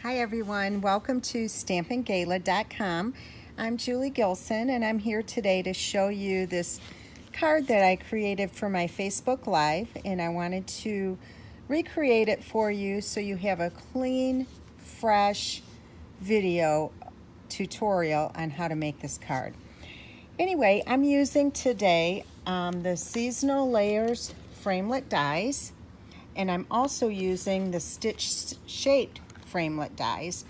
Hi everyone, welcome to stampinggala.com. I'm Julie Gilson and I'm here today to show you this card that I created for my Facebook Live, and I wanted to recreate it for you so you have a clean, fresh video tutorial on how to make this card. Anyway, I'm using today the Seasonal Layers framelit dies, and I'm also using the stitch shaped framelit dies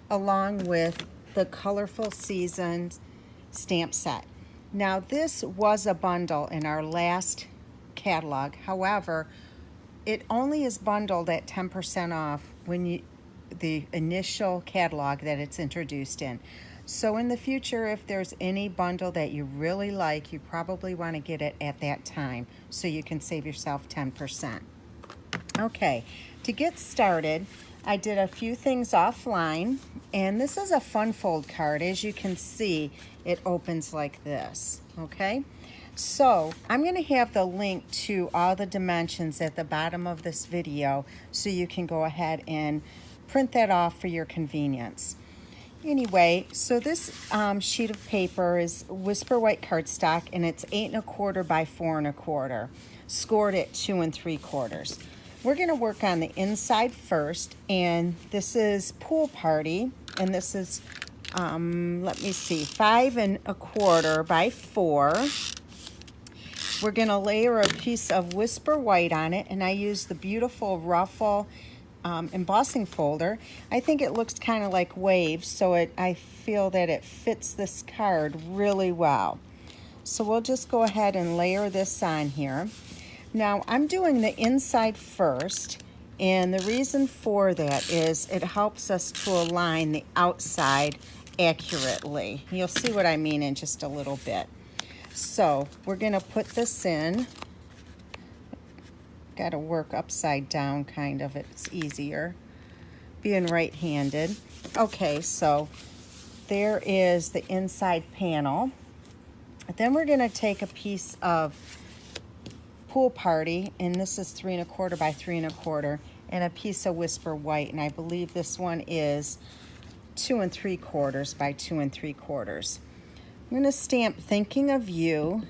along with the Colorful Seasons stamp set. Now this was a bundle in our last catalog. However, it only is bundled at 10% off when the initial catalog that it's introduced in. So in the future, if there's any bundle that you really like, you probably want to get it at that time so you can save yourself 10%. Okay, to get started, I did a few things offline, and this is a fun fold card. As you can see, it opens like this, okay? So I'm going to have the link to all the dimensions at the bottom of this video so you can go ahead and print that off for your convenience. Anyway, so this sheet of paper is Whisper White cardstock, and it's 8 1/4 by 4 1/4, scored at 2 3/4. We're going to work on the inside first, and this is Pool Party, and this is, let me see, 5 1/4 by 4. We're going to layer a piece of Whisper White on it, and I use the beautiful Ruffle embossing folder. I think it looks kind of like waves, so I feel that it fits this card really well. So we'll just go ahead and layer this on here. Now I'm doing the inside first, and the reason for that is it helps us to align the outside accurately. You'll see what I mean in just a little bit. So we're going to put this in. Got to work upside down kind of, it's easier being right-handed. Okay, so there is the inside panel. Then we're going to take a piece of Pool Party, and this is 3 1/4 by 3 1/4, and a piece of Whisper White, and I believe this one is 2 3/4 by 2 3/4. I'm going to stamp Thinking of You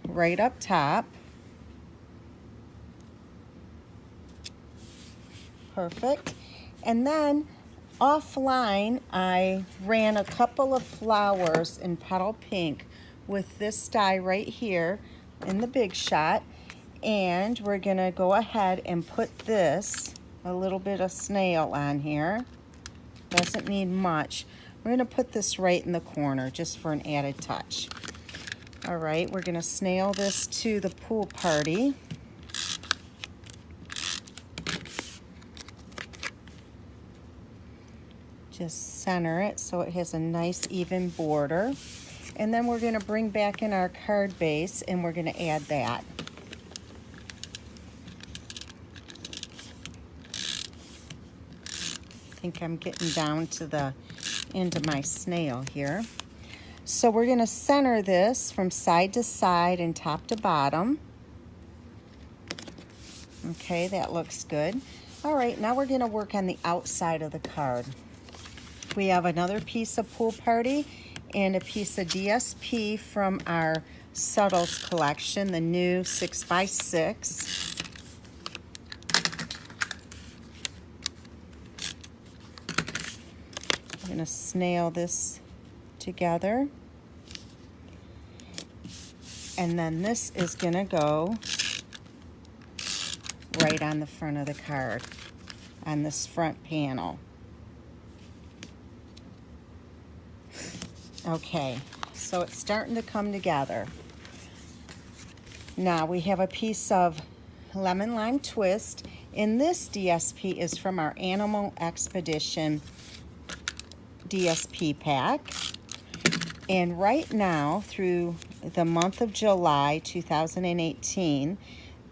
right up top. Perfect. And then offline, I ran a couple of flowers in Petal Pink with this die right here in the Big Shot. And we're going to go ahead and put this, a little bit of snail on here. Doesn't need much. We're going to put this right in the corner just for an added touch. All right, we're going to snail this to the Pool Party. Just center it so it has a nice even border. And then we're going to bring back in our card base, and we're going to add that. I think I'm getting down to the end of my snail here. So we're going to center this from side to side and top to bottom. Okay, that looks good. All right, now we're going to work on the outside of the card. We have another piece of Pool Party and a piece of DSP from our Subtles collection, the new 6x6. I'm going to snail this together. And then this is going to go right on the front of the card, on this front panel. Okay, so it's starting to come together. Now we have a piece of Lemon Lime Twist, and this DSP is from our Animal Expedition DSP pack. And right now, through the month of July 2018,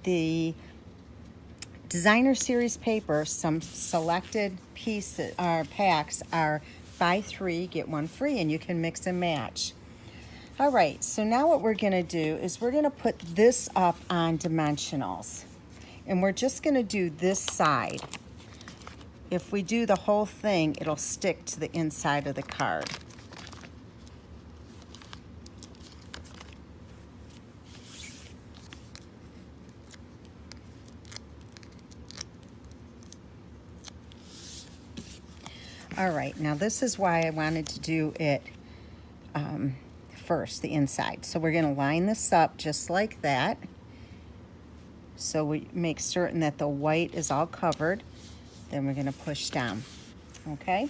the Designer Series paper, some selected pieces packs are buy 3, get 1 free, and you can mix and match. All right, so now what we're going to do is we're going to put this up on dimensionals, and we're just going to do this side. if we do the whole thing, it'll stick to the inside of the card. All right, now this is why I wanted to do it first, the inside. So we're going to line this up just like that. So we make certain that the white is all covered. Then we're going to push down. Okay?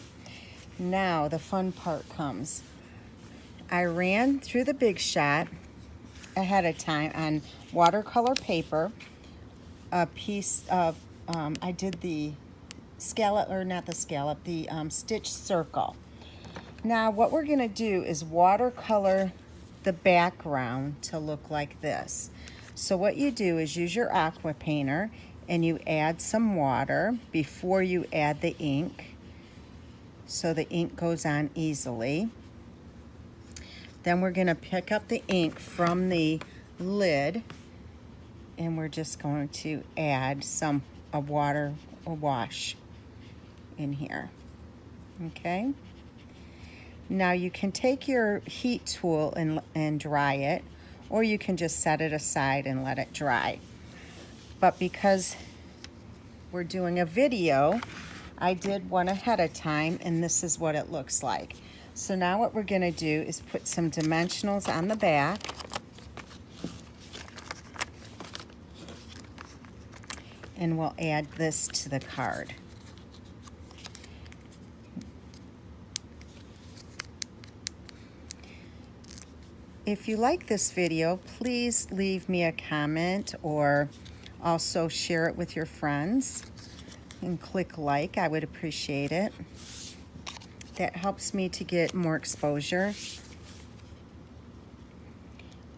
Now the fun part comes. I ran through the Big Shot ahead of time on watercolor paper a piece of, I did the scallop, or not the scallop, the stitch circle. Now what we're going to do is watercolor the background to look like this. So what you do is use your aqua painter and you add some water before you add the ink, so the ink goes on easily. Then we're going to pick up the ink from the lid and we're just going to add a wash in here. Okay? Now you can take your heat tool and dry it, or you can just set it aside and let it dry. But because we're doing a video, I did one ahead of time, and this is what it looks like. So now what we're going to do is put some dimensionals on the back. And we'll add this to the card. If you like this video, please leave me a comment or also share it with your friends and click like. I would appreciate it. That helps me to get more exposure.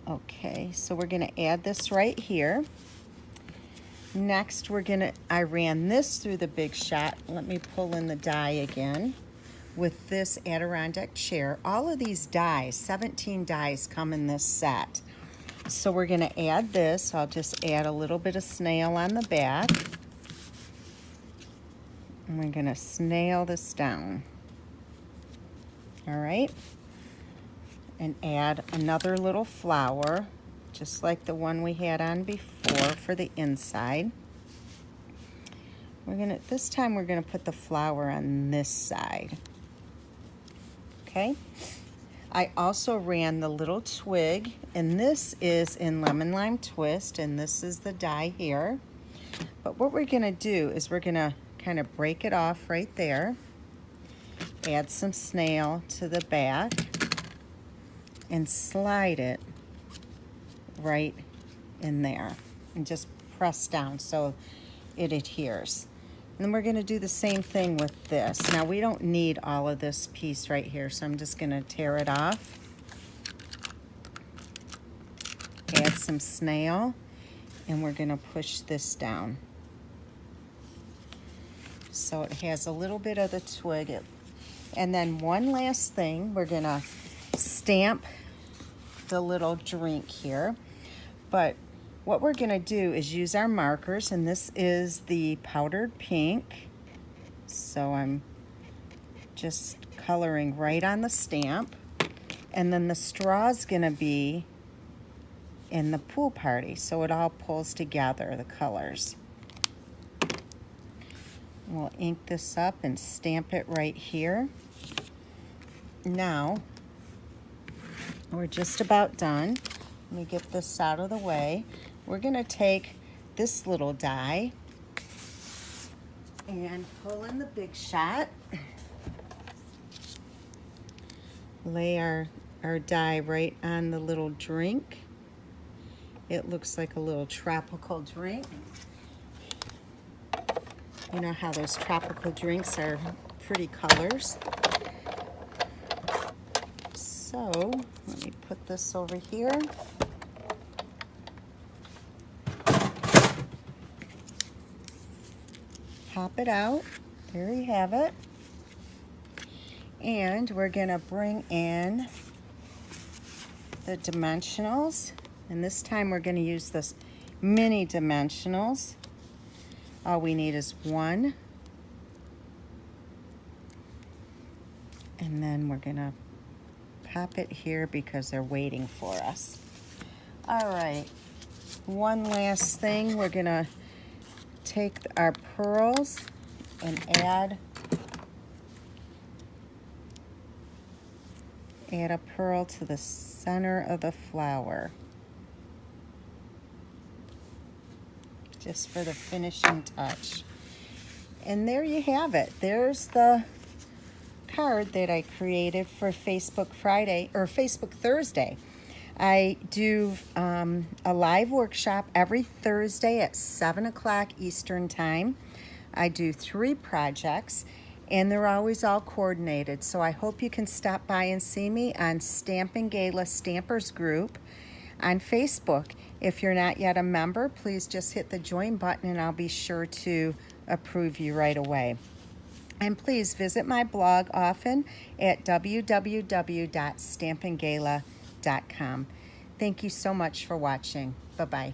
Okay, so we're going to add this right here. Next, I ran this through the Big Shot. Let me pull in the die again. With this Adirondack chair. All of these dies, 17 dies, come in this set. So we're going to add this. I'll just add a little bit of snail on the back. And we're going to snail this down. All right. And add another little flower, just like the one we had on before for the inside. This time we're going to put the flower on this side. Okay. I also ran the little twig, and this is in Lemon Lime Twist, and this is the die here. But what we're going to do is we're going to kind of break it off right there, add some snail to the back, and slide it right in there, and just press down so it adheres. And then we're going to do the same thing with this. Now we don't need all of this piece right here, so I'm just going to tear it off. Add some snail, and we're going to push this down. So it has a little bit of the twig. And then one last thing, we're going to stamp the little drink here. But what we're going to do is use our markers, and this is the powdered pink. So I'm just coloring right on the stamp. And then the straw is going to be in the pool party, so it all pulls together, the colors. We'll ink this up and stamp it right here. Now, we're just about done. Let me get this out of the way. We're going to take this little die and pull in the Big Shot. Lay our die right on the little drink. It looks like a little tropical drink. You know how those tropical drinks are pretty colors. So let me put this over here. Pop it out. There you have it. And we're going to bring in the dimensionals. And this time we're going to use this mini dimensionals. All we need is 1, And then we're gonna pop it here because they're waiting for us. All right, one last thing, we're gonna take our pearls and add a pearl to the center of the flower, just for the finishing touch. And there you have it. There's the card that I created for Facebook Friday, or Facebook Thursday. I do a live workshop every Thursday at 7 o'clock Eastern Time. I do 3 projects, and they're always all coordinated. So I hope you can stop by and see me on Stampin' Gala Stampers Group on Facebook. If you're not yet a member, please just hit the join button and I'll be sure to approve you right away. And please visit my blog often at www.stampinggala.com. Thank you so much for watching. Bye-bye.